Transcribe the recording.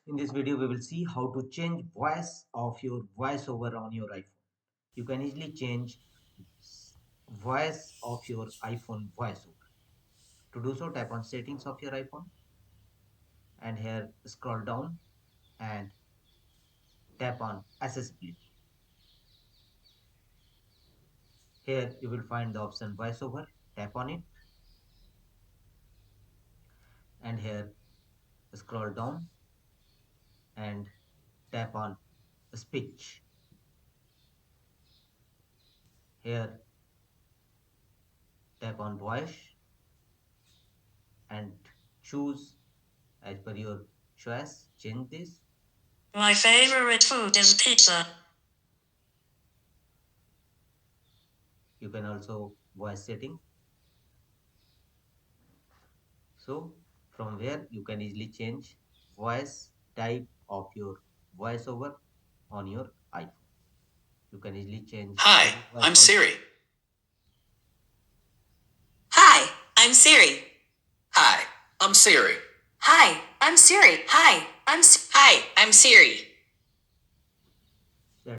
In this video, we will see how to change voice of your voiceover on your iPhone. You can easily change voice of your iPhone voiceover. To do so, tap on settings of your iPhone and here scroll down and tap on accessibility. Here you will find the option voiceover. Tap on it and here scroll down and tap on speech. Here tap on voice and choose as per your choice. Change this. My favorite food is pizza. You can also voice setting. So from where you can easily change voice type of your voiceover on your iPhone. You can easily change. Hi, I'm Siri. Hi, I'm Siri. Hi, I'm Siri. Hi, I'm Siri. Hi, I'm Siri.